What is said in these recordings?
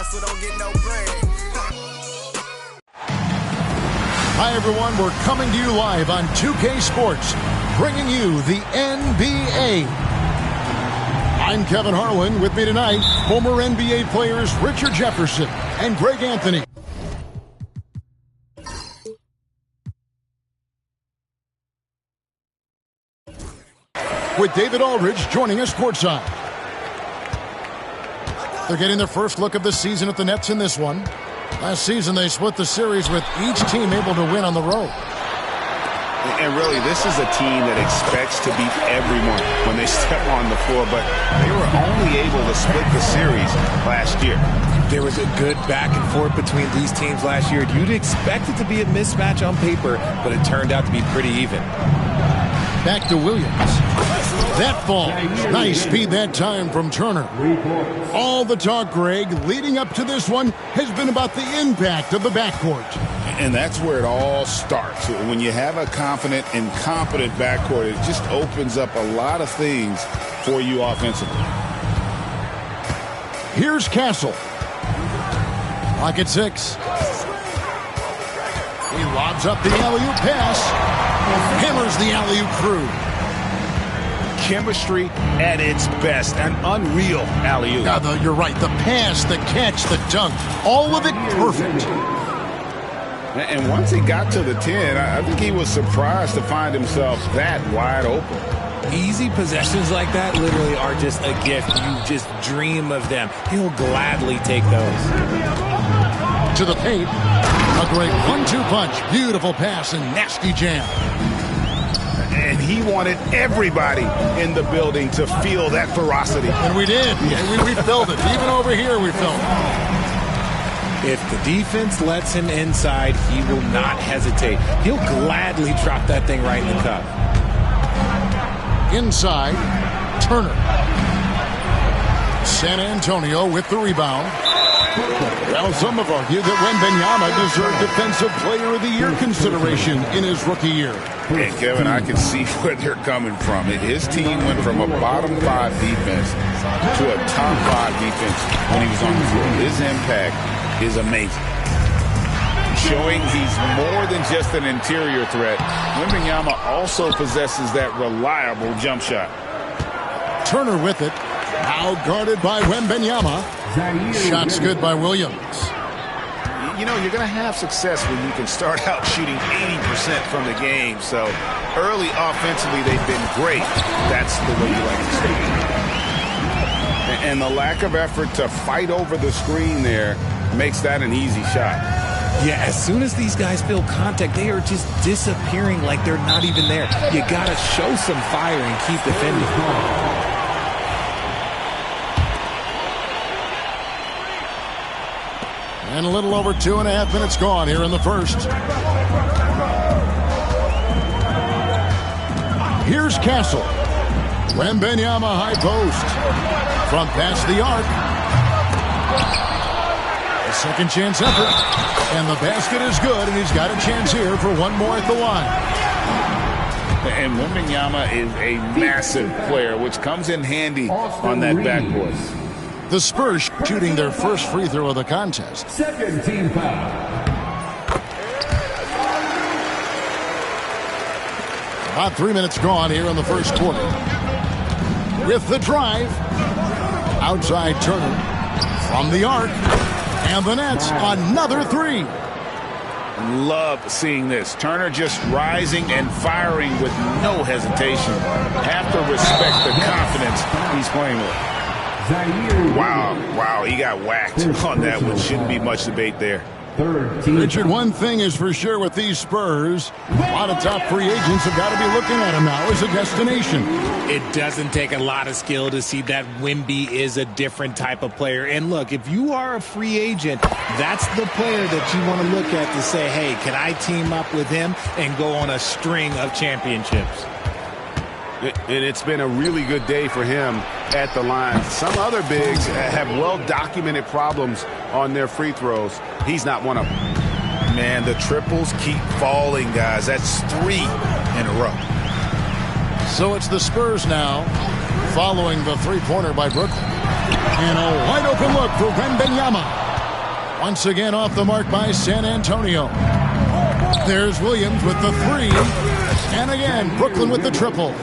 hustle, don't get no bread. Hi, everyone. We're coming to you live on 2K Sports, bringing you the NBA. I'm Kevin Harlan. With me tonight, former NBA players Richard Jefferson and Greg Anthony. With David Aldridge joining us courtside. They're getting their first look of the season at the Nets in this one. Last season, they split the series with each team able to win on the road. And really, this is a team that expects to beat everyone when they step on the floor, but they were only able to split the series last year. There was a good back and forth between these teams last year. You'd expect it to be a mismatch on paper, but it turned out to be pretty even. Back to Williams. That ball. Nice speed that time from Turner. All the talk, Greg, leading up to this one has been about the impact of the backcourt. And that's where it all starts. When you have a confident and competent backcourt, it just opens up a lot of things for you offensively. Here's Castle. Lock at 6. He lobs up the alley-oop pass. Hammers the alley-oop through. Chemistry at its best. An unreal alley-oop. You're right. The pass, the catch, the dunk, all of it perfect. And once he got to the 10, I think he was surprised to find himself that wide open. Easy possessions like that literally are just a gift. You just dream of them. He'll gladly take those. To the paint. A great 1-2 punch. Beautiful pass and nasty jam. And he wanted everybody in the building to feel that ferocity. And we did. We felt it. Even over here we felt it. If the defense lets him inside, he will not hesitate. He'll gladly drop that thing right in the cup. Inside, Turner. San Antonio with the rebound. Well, some have argued that Wembanyama deserved Defensive Player of the Year consideration in his rookie year. And Kevin, I can see where they're coming from. His team went from a bottom 5 defense to a top 5 defense when he was on the floor. His impact is amazing. Showing he's more than just an interior threat, Wembanyama also possesses that reliable jump shot. Turner with it. Now guarded by Wembanyama. Shots good by Williams. You know, you're going to have success when you can start out shooting 80% from the game. So early offensively, they've been great. That's the way you like to see it. And the lack of effort to fight over the screen there makes that an easy shot. Yeah, as soon as these guys feel contact, they are just disappearing like they're not even there. You got to show some fire and keep defending. And a little over 2.5 minutes gone here in the first. Here's Castle. Wembanyama high post. Front past the arc. A second chance effort. And the basket is good, and he's got a chance here for one more at the line. And Wembanyama is a massive player, which comes in handy on that backcourt. The Spurs shooting their first free throw of the contest. Second team foul. About 3 minutes gone here in the first quarter. With the drive. Outside Turner. From the arc. And the Nets, another 3. Love seeing this. Turner just rising and firing with no hesitation. Have to respect the confidence he's playing with. Wow, he got whacked on that one. Shouldn't be much debate there. Richard, one thing is for sure with these Spurs, a lot of top free agents have got to be looking at him now as a destination. It doesn't take a lot of skill to see that Wemby is a different type of player. And look, if you are a free agent, that's the player that you want to look at to say, hey, can I team up with him and go on a string of championships? It's been a really good day for him at the line. Some other bigs have well-documented problems on their free throws. He's not one of them. Man, the triples keep falling, guys. That's 3 in a row. So it's the Spurs now, following the three-pointer by Brooklyn. And a wide-open look for Wembanyama. Once again off the mark by San Antonio. There's Williams with the three. And again, Brooklyn with the triple.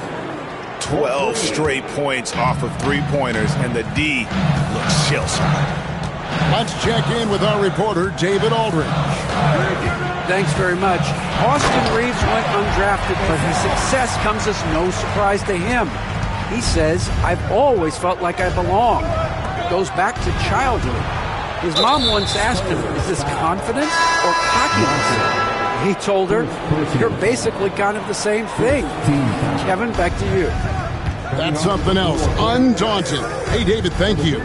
12 straight points off of three-pointers, and the D looks shell-shocked. Let's check in with our reporter, David Aldridge. Thanks very much. Austin Reeves went undrafted, but his success comes as no surprise to him. He says, "I've always felt like I belong." It goes back to childhood. His mom once asked him, "Is this confidence or cockiness?" He told her, "You're basically kind of the same thing." Kevin, back to you. That's something else. Undaunted. Hey, David, thank you.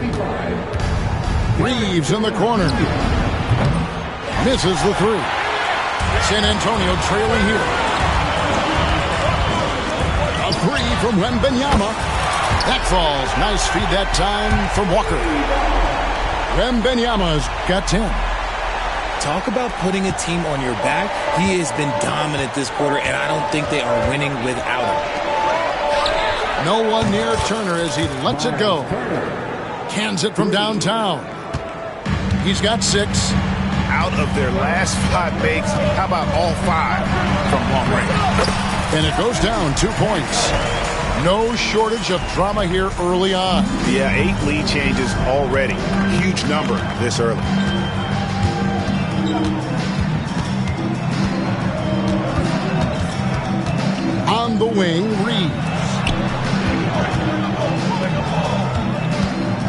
Reeves in the corner. Misses the three. San Antonio trailing here. A three from Wembanyama. That falls. Nice feed that time from Walker. Wembanyama's got 10. Talk about putting a team on your back. He has been dominant this quarter, and I don't think they are winning without him. No one near Turner as he lets it go. Cans it from downtown. He's got 6. Out of their last 5 makes, how about all 5 from long range? And it goes down 2 points. No shortage of drama here early on. Yeah, 8 lead changes already. Huge number this early. On the wing, Reeves.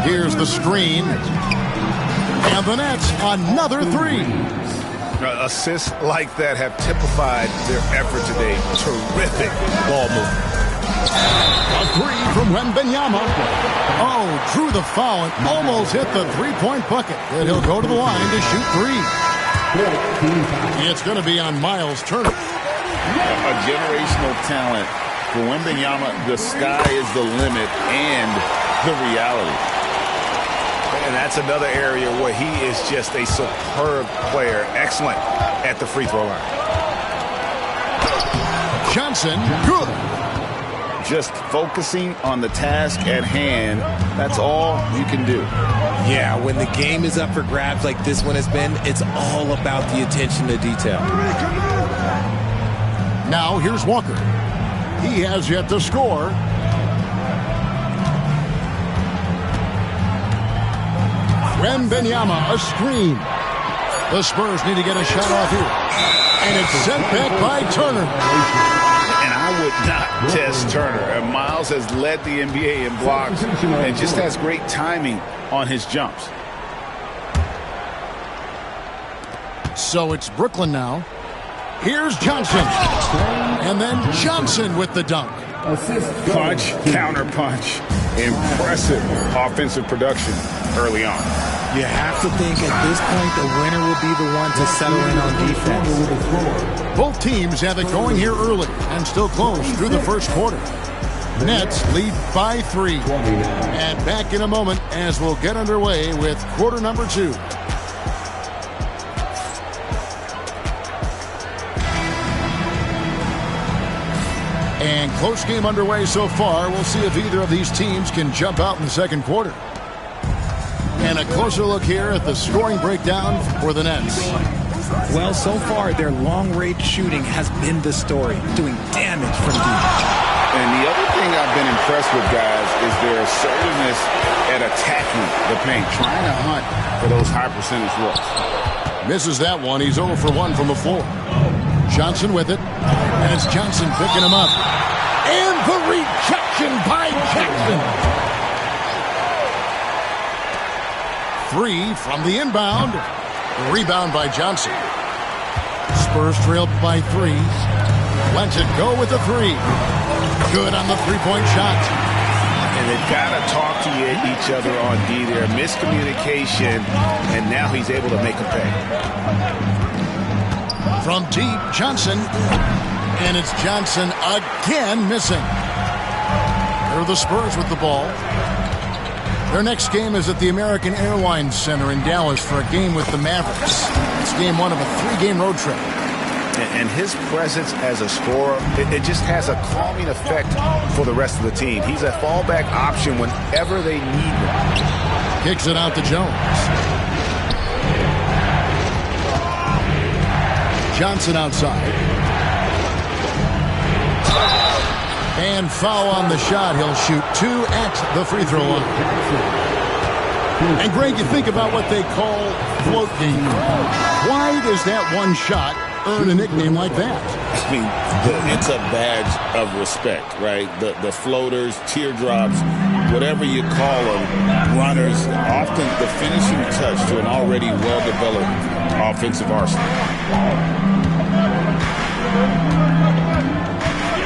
Here's the screen. And the Nets, another 3. Assists like that have typified their effort today. Terrific ball movement. A 3 from Wembanyama. Oh, drew the foul and almost hit the three-point bucket. And he'll go to the line to shoot 3. It's going to be on Miles Turner. A generational talent. For Wembanyama, the sky is the limit and the reality. And that's another area where he is just a superb player. Excellent at the free throw line. Johnson, good. Just focusing on the task at hand, that's all you can do. Yeah, when the game is up for grabs like this one has been, it's all about the attention to detail. Now here's Walker. He has yet to score. Wembanyama, a screen. The Spurs need to get a shot off here. And it's sent back by Turner. And I would not test Turner. And Miles has led the NBA in blocks and just has great timing on his jumps. So it's Brooklyn now. Here's Johnson. And then Johnson with the dunk. Punch, counter punch. Impressive offensive production early on. You have to think at this point the winner will be the one to settle in on defense. Both teams have it going here early and still close through the first quarter. Nets lead by 3. And back in a moment as we'll get underway with quarter number 2. And close game underway so far. We'll see if either of these teams can jump out in the second quarter. And a closer look here at the scoring breakdown for the Nets. Well, so far, their long-range shooting has been the story, doing damage from deep. And the other thing I've been impressed with, guys, is their assertiveness at attacking the paint, trying to hunt for those high-percentage looks. Misses that one. He's 0 for 1 from the floor. Johnson with it. And it's Johnson picking him up. And the rejection by Jackson. 3 from the inbound. Rebound by Johnson. Spurs trailed by 3. Lets it go with the 3. Good on the three-point shot. And they've got to talk to each other on D there. Miscommunication, and now he's able to make a pay. From deep, Johnson. And it's Johnson again missing. There are the Spurs with the ball. Their next game is at the American Airlines Center in Dallas for a game with the Mavericks. It's game 1 of a 3-game road trip. And his presence as a scorer, it just has a calming effect for the rest of the team. He's a fallback option whenever they need him. Kicks it out to Jones. Johnson outside. And foul on the shot. He'll shoot 2 at the free throw line. And Greg, you think about what they call float game. Why does that one shot earn a nickname like that? I mean, it's a badge of respect, right? The floaters, teardrops, whatever you call them, runners, often the finishing touch to an already well-developed offensive arsenal.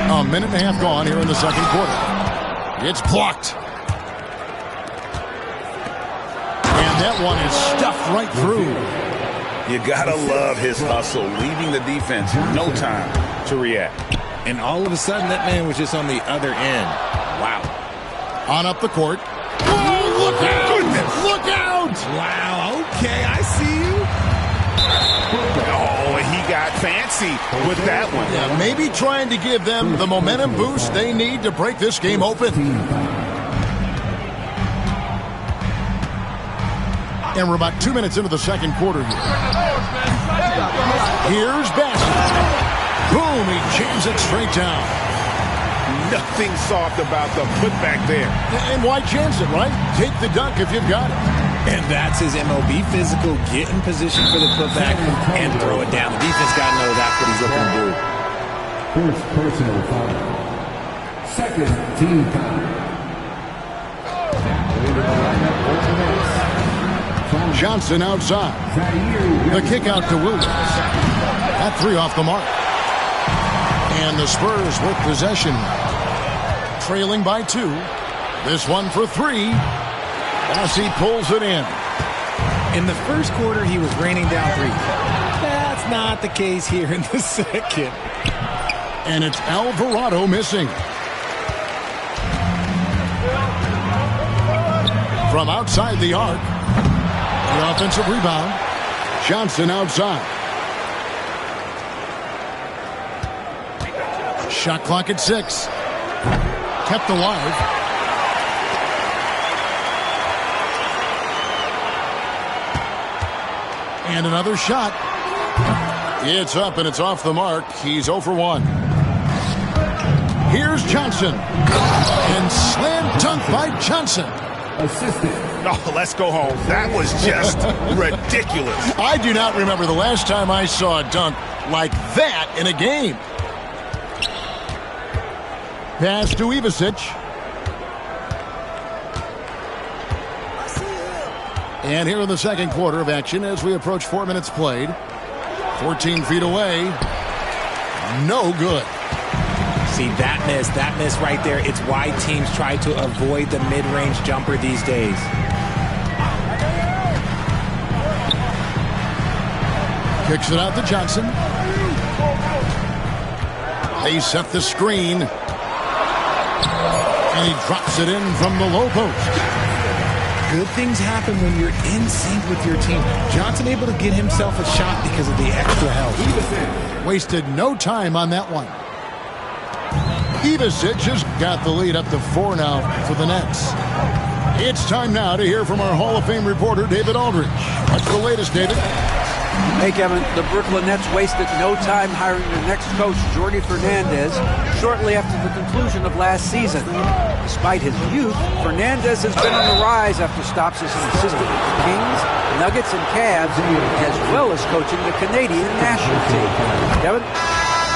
A minute and a half gone here in the second quarter. It's blocked. And that one is stuffed right through. You gotta love his hustle, leaving the defense no time to react. And all of a sudden, that man was just on the other end. Wow. On up the court. Oh, look out! Goodness. Look out! Wow, okay, I see you. Oh, he got fancy with that one. Yeah, maybe trying to give them the momentum boost they need to break this game open. And we're about 2 minutes into the second quarter here. Here's Bassett. Boom, he jams it straight down. Nothing soft about the putback there. And why chance it, right? Take the dunk if you've got it. And that's his MLB physical. Get in position for the putback and throw it down. The defense got to know that's what he's looking to do. First personal foul. Second team foul. Now into the lineup for the Nets. Johnson outside. The kick out to Williams. That 3 off the mark. And the Spurs with possession. Trailing by 2. This one for 3. Bassi pulls it in. In the first quarter, he was raining down 3. That's not the case here in the second. And it's Alvarado missing. From outside the arc. The offensive rebound. Johnson outside. Shot clock at 6. Kept alive. And another shot. It's up and it's off the mark. He's 0 for 1. Here's Johnson. And slam dunk by Johnson. Assistant. Oh, let's go home. That was just ridiculous. I do not remember the last time I saw a dunk like that in a game. Pass to Ivasic. And here in the second quarter of action as we approach 4 minutes played. 14 feet away. No good. See, that miss right there, it's why teams try to avoid the mid-range jumper these days. Kicks it out to Johnson. They set the screen. And he drops it in from the low post. Good things happen when you're in sync with your team. Johnson able to get himself a shot because of the extra help. Wasted no time on that one. Ivasic has got the lead up to 4 now for the Nets. It's time now to hear from our Hall of Fame reporter, David Aldridge. What's the latest, David? Hey, Kevin, the Brooklyn Nets wasted no time hiring their next coach, Jordi Fernandez, shortly after the conclusion of last season. Despite his youth, Fernandez has been on the rise after stops as an assistant with the Kings, Nuggets, and Cavs, as well as coaching the Canadian national team. Kevin?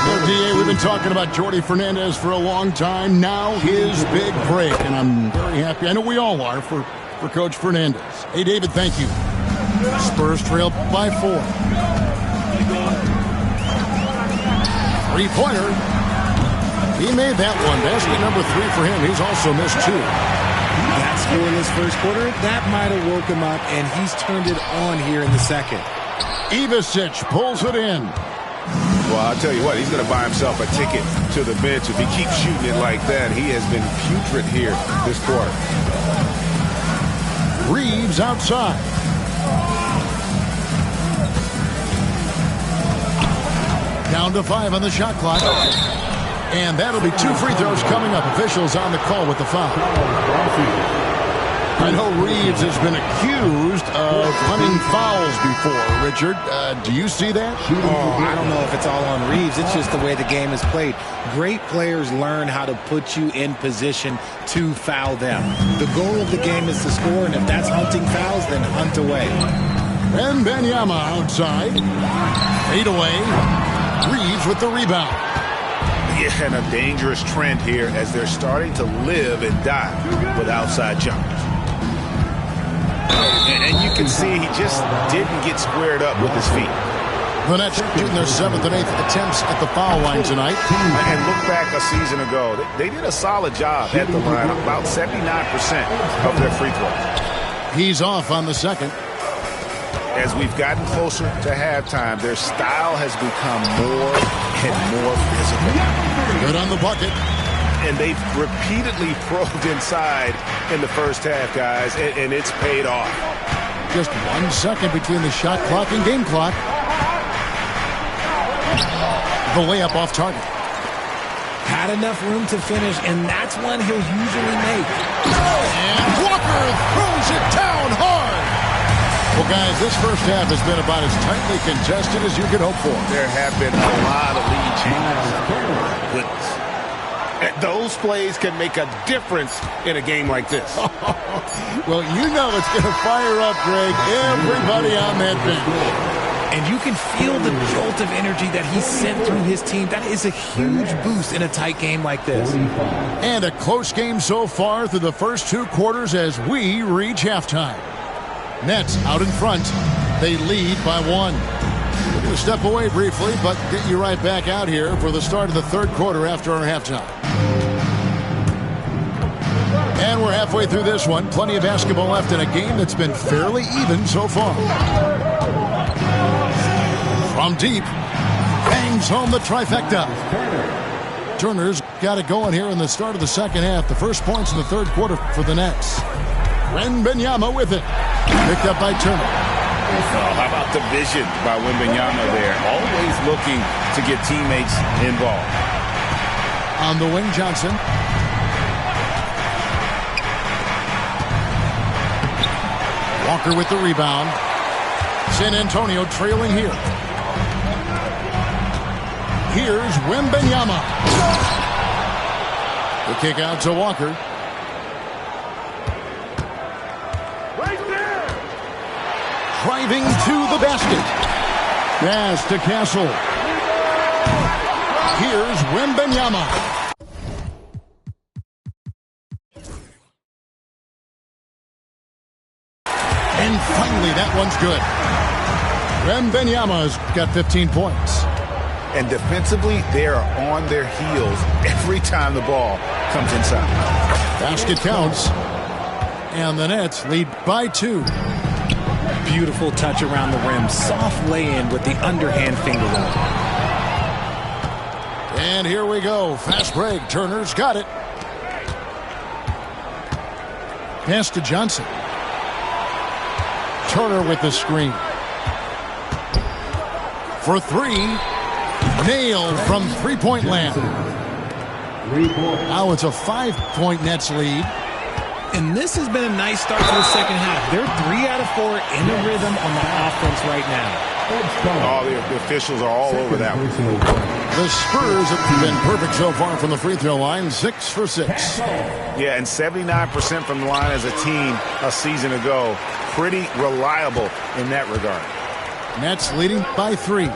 Well, DA, we've been talking about Jordi Fernandez for a long time. Now his big break, and I'm very happy. I know we all are for Coach Fernandez. Hey, David, thank you. Spurs trail by 4. 3-pointer. He made that one. Basket number 3 for him. He's also missed 2. That scoreless first quarter, that might have woke him up, and he's turned it on here in the second. Ivasic pulls it in. Well, I'll tell you what, he's going to buy himself a ticket to the bench. If he keeps shooting it like that, he has been putrid here this quarter. Reeves outside. Down to 5 on the shot clock. And that'll be 2 free throws coming up. Officials on the call with the foul. I know Reeves has been accused of hunting fouls before. Richard, do you see that? Oh, I don't know if it's all on Reeves. It's just the way the game is played. Great players learn how to put you in position to foul them. The goal of the game is to score, and if that's hunting fouls, then hunt away. Wembanyama outside. Fade away. Reeves with the rebound. Yeah, and a dangerous trend here as they're starting to live and die with outside jumpers. And you can see he just didn't get squared up with his feet. The Nets shooting their 7th and 8th attempts at the foul line tonight. And look back a season ago. They did a solid job at the line, about 79% of their free throws. He's off on the second. As we've gotten closer to halftime, their style has become more and more physical. Good on the bucket. And they've repeatedly probed inside in the first half, guys, and it's paid off. Just 1 second between the shot clock and game clock. The layup off target. Had enough room to finish, and that's one he'll usually make. And Walker throws it down hard. Well, guys, this first half has been about as tightly contested as you could hope for. There have been a lot of lead changes. Goodness. Those plays can make a difference in a game like this. Well, you know it's going to fire up, Greg, everybody on that bench. And you can feel the jolt of energy that he sent through his team. That is a huge boost in a tight game like this. And a close game so far through the first 2 quarters as we reach halftime. Nets out in front. They lead by 1. We're going to step away briefly, but get you right back out here for the start of the 3rd quarter after our halftime. And we're halfway through this one. Plenty of basketball left in a game that's been fairly even so far. From deep, bangs home the trifecta. Turner's got it going here in the start of the second half. The first points in the 3rd quarter for the Nets. Wembanyama with it. Picked up by Turner. Oh, how about the vision by Wembanyama there? Always looking to get teammates involved. On the wing, Johnson. Walker with the rebound. San Antonio trailing here. Here's Wembanyama. The kick out to Walker. Driving to the basket. Pass to Castle. Here's Wembanyama. And finally, that one's good. Wembanyama's got 15 points. And defensively, they are on their heels every time the ball comes inside. Basket counts. And the Nets lead by 2. Beautiful touch around the rim. Soft lay-in with the underhand finger roll. And here we go. Fast break. Turner's got it. Pass to Johnson. Turner with the screen. For 3. Nailed from three-point land. Now it's a 5-point Nets lead. And this has been a nice start to the second half. They're 3 out of 4 in a rhythm on the offense right now. Oh, the officials are all over that one. The Spurs have been perfect so far from the free throw line, 6 for 6. Yeah, and 79% from the line as a team a season ago. Pretty reliable in that regard. Nets leading by 3.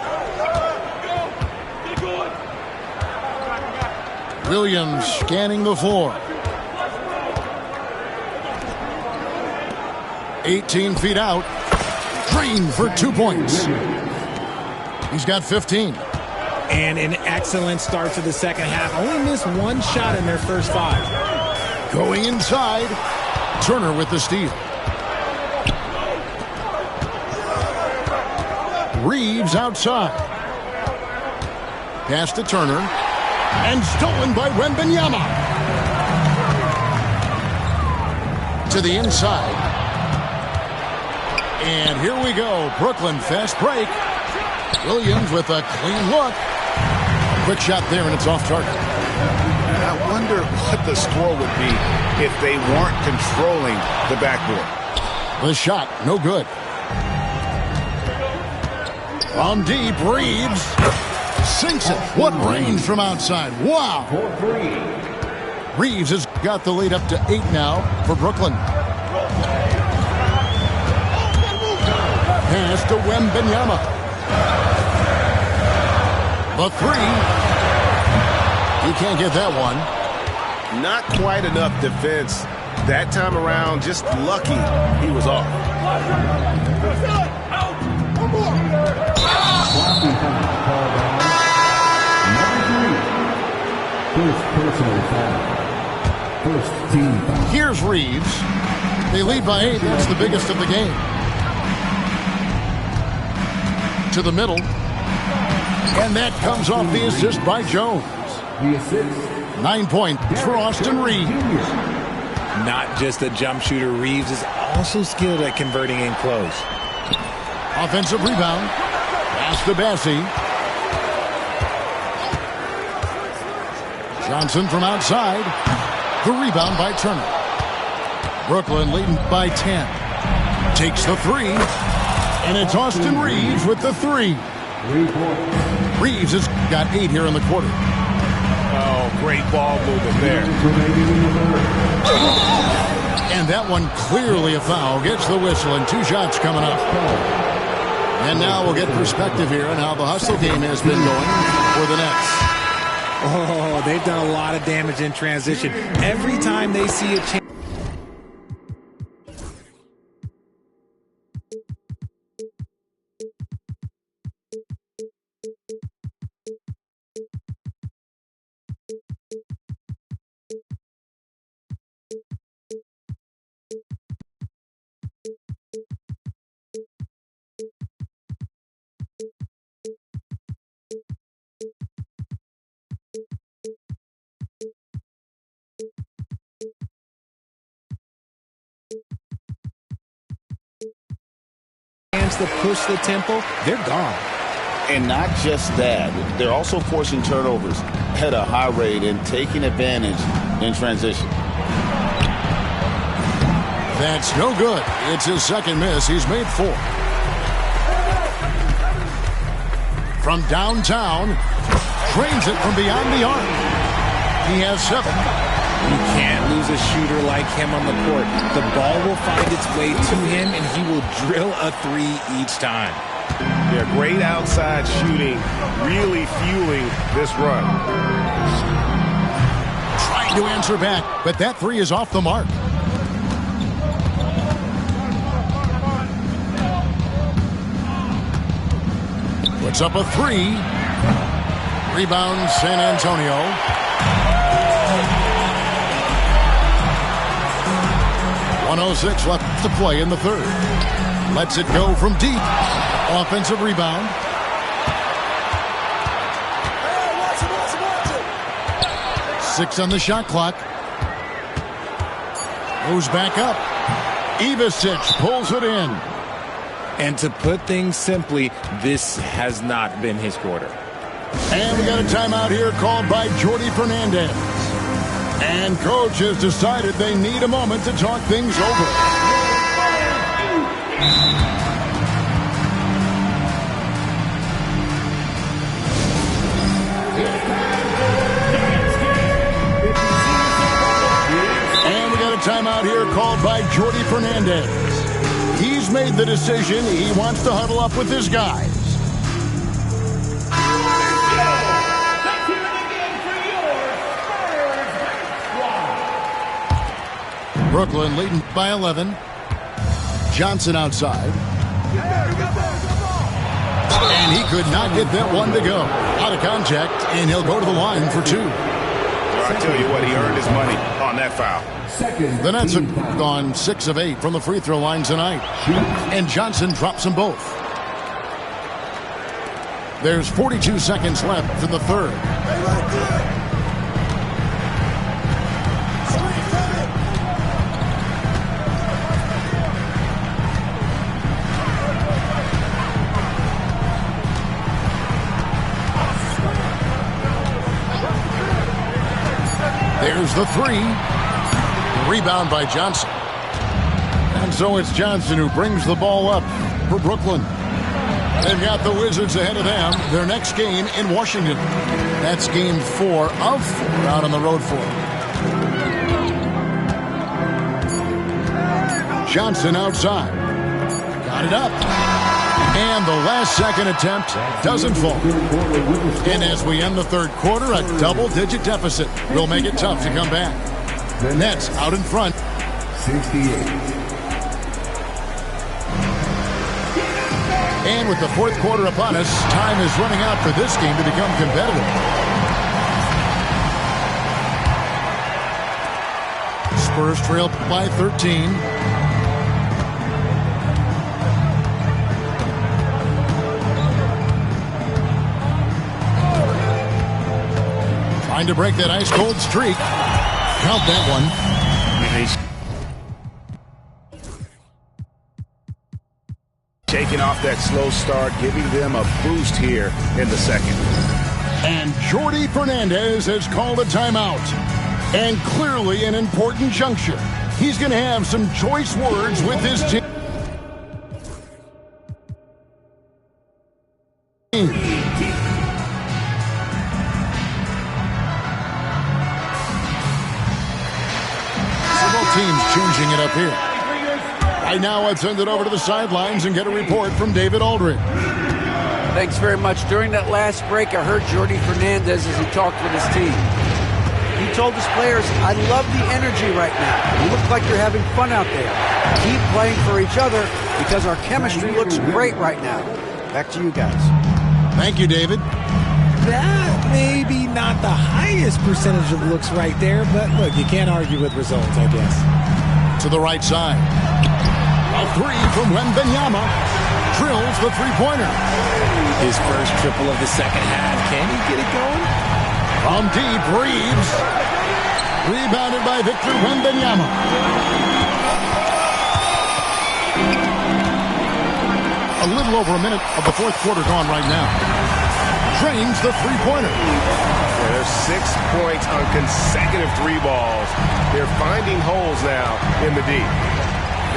Williams scanning the floor. 18 feet out. Green for 2 points. He's got 15. And an excellent start to the second half. Only missed 1 shot in their first 5. Going inside. Turner with the steal. Reeves outside. Pass to Turner. And stolen by Wembanyama. To the inside. And here we go. Brooklyn fast break. Williams with a clean look. Quick shot there, and it's off target. I wonder what the score would be if they weren't controlling the backboard. The shot, no good. From deep, Reeves sinks it. What range from outside. Wow. Reeves has got the lead up to 8 now for Brooklyn. Pass to Wembanyama. The three. He can't get that one. Not quite enough defense that time around. Just lucky he was off. First personal foul. First team foul. Here's Reeves. They lead by 8. That's the biggest of the game. To the middle. And that comes off the assist by Jones. The assist. 9 points for Austin Reeves. Not just a jump shooter, Reeves is also skilled at converting in close. Offensive rebound. Pass to Bassie. Johnson from outside. The rebound by Turner. Brooklyn leading by 10. Takes the three. And it's Austin Reeves with the three. 3 points. Reeves has got 8 here in the quarter. Oh, great ball movement there. And that one clearly a foul. Gets the whistle and 2 shots coming up. And now we'll get perspective here on how the hustle game has been going for the Nets. Oh, they've done a lot of damage in transition. Every time they see a chance. To push the tempo, they're gone. And not just that, they're also forcing turnovers at a high rate and taking advantage in transition. That's no good. It's his second miss. He's made 4. From downtown, trains it from beyond the arc. He has 7. You can't lose a shooter like him on the court. The ball will find its way to him, and he will drill a 3 each time. Yeah, great outside shooting, really fueling this run. Trying to answer back, but that 3 is off the mark. Puts up a 3. Rebound San Antonio. .106 left to play in the third. Lets it go from deep. Offensive rebound. Six on the shot clock. Goes back up. Ivicic pulls it in. And to put things simply, this has not been his quarter. And we got a timeout here called by Jordi Fernandez. And coach has decided they need a moment to talk things over. And we got a timeout here called by Jordi Fernandez. He's made the decision. He wants to huddle up with his guys. Brooklyn leading by 11. Johnson outside. And he could not get that one to go. Out of contact, and he'll go to the line for 2. I tell you what, he earned his money on that foul. The Nets have gone 6 of 8 from the free throw line tonight. And Johnson drops them both. There's 42 seconds left in the third. fires the three. Rebound by Johnson. And so it's Johnson who brings the ball up for Brooklyn. They've got the Wizards ahead of them. Their next game in Washington. That's game 4 of 4 out on the road for them. Johnson outside. Got it up. And the last second attempt doesn't fall. And as we end the third quarter, a double-digit deficit will make it tough to come back. The Nets out in front. 68. And with the fourth quarter upon us, time is running out for this game to become competitive. Spurs trail by 13. Trying to break that ice-cold streak. Count that one. Taking off that slow start, giving them a boost here in the second. And Jordi Fernandez has called a timeout. And clearly an important juncture. He's going to have some choice words with his team. Several teams changing it up here. Right now, let's send it over to the sidelines and get a report from David Aldridge. Thanks very much. During that last break, I heard Jordi Fernandez as he talked with his team. He told his players, I love the energy right now. You look like you're having fun out there. Keep playing for each other because our chemistry looks great right now. Back to you guys. Thank you, David. That may be not the highest percentage of looks right there, but look, you can't argue with results, I guess. To the right side. A three from Wembanyama. Drills the three-pointer. His first triple of the second half. Can he get it going? From deep, Reeves. Rebounded by Victor Wembanyama. A little over a minute of the fourth quarter gone right now. Drains the three-pointer. Yeah, there's 6 points on consecutive three balls. They're finding holes now in the D.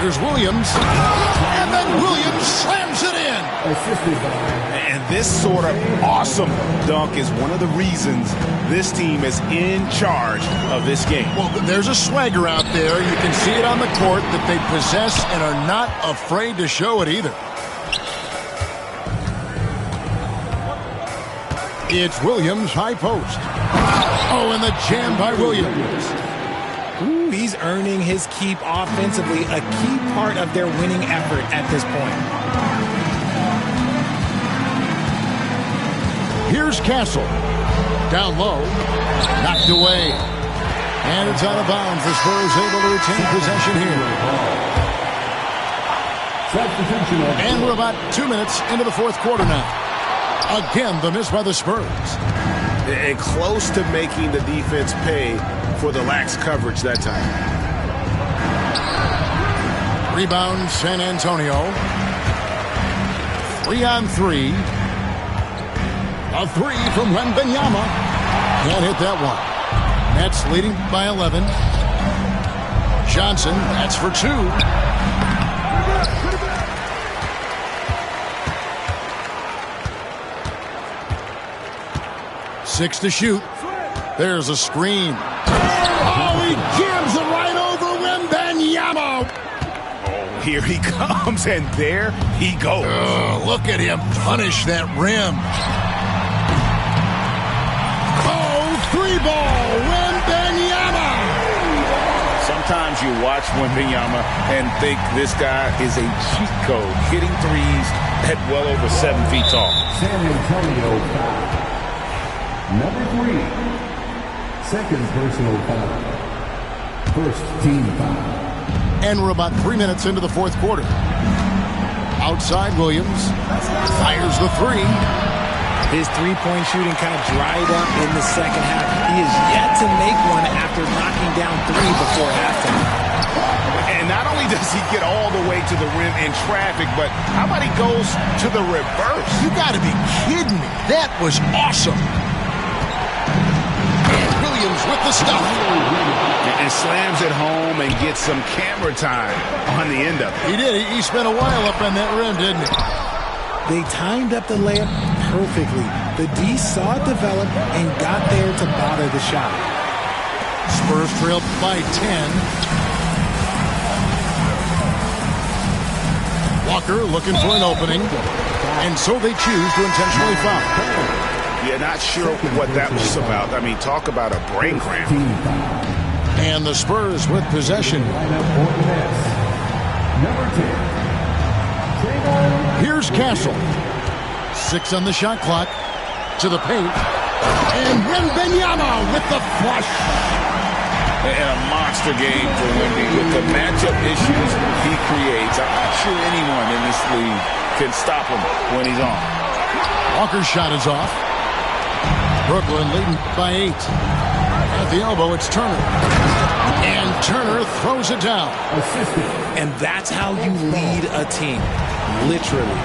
Here's Williams. And then Williams slams it in. And this sort of awesome dunk is one of the reasons this team is in charge of this game. Well, there's a swagger out there. You can see it on the court that they possess and are not afraid to show it either. It's Williams, high post. Oh, and the jam by Williams. Ooh, he's earning his keep offensively, a key part of their winning effort at this point. Here's Castle. Down low. Knocked away. And it's out of bounds. The Spurs able to retain possession here. And we're about 2 minutes into the fourth quarter now. Again, the miss by the Spurs. And close to making the defense pay for the lax coverage that time. Rebound, San Antonio. 3-on-3. A three from Wembanyama. Can't hit that one. Nets leading by 11. Johnson, that's for 2. 6 to shoot. There's a screen. Oh, he jams it right over Wembanyama. Oh, here he comes, and there he goes. Look at him punish that rim. Oh, 3-ball, Wembanyama. Sometimes you watch Wembanyama and think this guy is a cheat code, hitting threes at well over 7 feet tall. San Antonio foul. Number 3. Second personal foul. First team foul. And we're about 3 minutes into the fourth quarter. Outside, Williams fires the three. His three-point shooting kind of dried up in the second half. He is yet to make one after knocking down 3 before halftime. And not only does he get all the way to the rim in traffic, but how about he goes to the reverse? You got to be kidding me. That was awesome. Williams with the stuff. And slams it home and gets some camera time on the end of it. He did. He spent a while up on that rim, didn't he? They timed up the layup perfectly. The D saw it develop and got there to bother the shot. Spurs trailed by 10. Walker looking for an opening, and so they choose to intentionally foul. Yeah, not sure what that was about. I mean, talk about a brain cramp. And the Spurs with possession. Here's Castle. 6 on the shot clock. To the paint. And Wembanyama with the flush. And a monster game for Wemby with the matchup issues he creates. I'm not sure anyone in this league can stop him when he's on. Walker's shot is off. Brooklyn leading by 8. At the elbow, it's Turner. And Turner throws it down. And that's how you lead a team. Literally.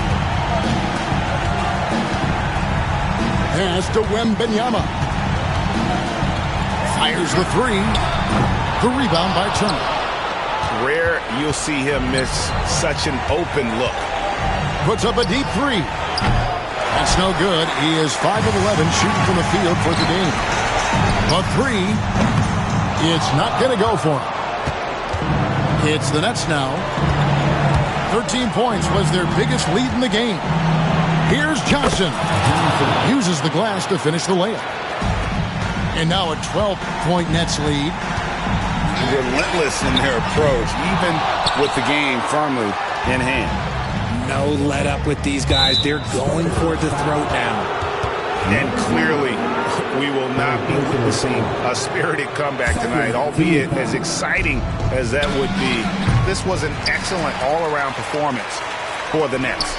Pass to Wembanyama. Fires the 3. The rebound by Turner. Rare you'll see him miss such an open look. Puts up a deep 3. That's no good. He is 5 of 11 shooting from the field for the game. But 3, it's not going to go for him. It's the Nets now. 13 points was their biggest lead in the game. Here's Johnson. Uses the glass to finish the layup. And now a 12-point Nets lead. Relentless in their approach, even with the game firmly in hand. No let up with these guys. They're going for the throat now. And clearly, we will not be witnessing a spirited comeback tonight, albeit as exciting as that would be. This was an excellent all-around performance for the Nets.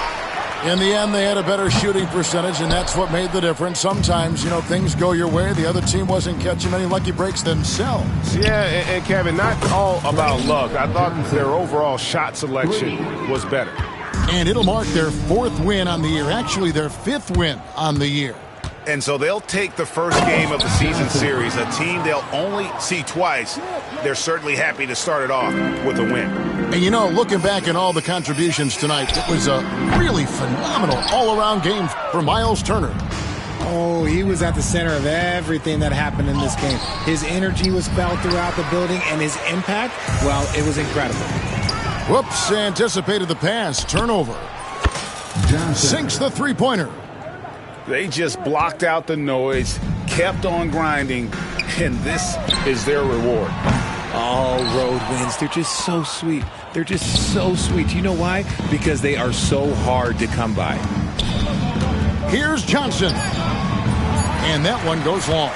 In the end, they had a better shooting percentage, and that's what made the difference. Sometimes, you know, things go your way. The other team wasn't catching many lucky breaks themselves. Yeah, and Kevin, not all about luck. I thought their overall shot selection was better. And it'll mark their 4th win on the year. Actually, their 5th win on the year. And so they'll take the first game of the season series, a team they'll only see twice. They're certainly happy to start it off with a win. And, you know, looking back at all the contributions tonight, it was a really phenomenal all-around game for Miles Turner. Oh, he was at the center of everything that happened in this game. His energy was felt throughout the building, and his impact, well, it was incredible. Whoops, anticipated the pass. Turnover. Sinks the three-pointer. They just blocked out the noise, kept on grinding, and this is their reward. All road wins. They're just so sweet. They're just so sweet. You know why? Because they are so hard to come by. Here's Johnson. And that one goes long.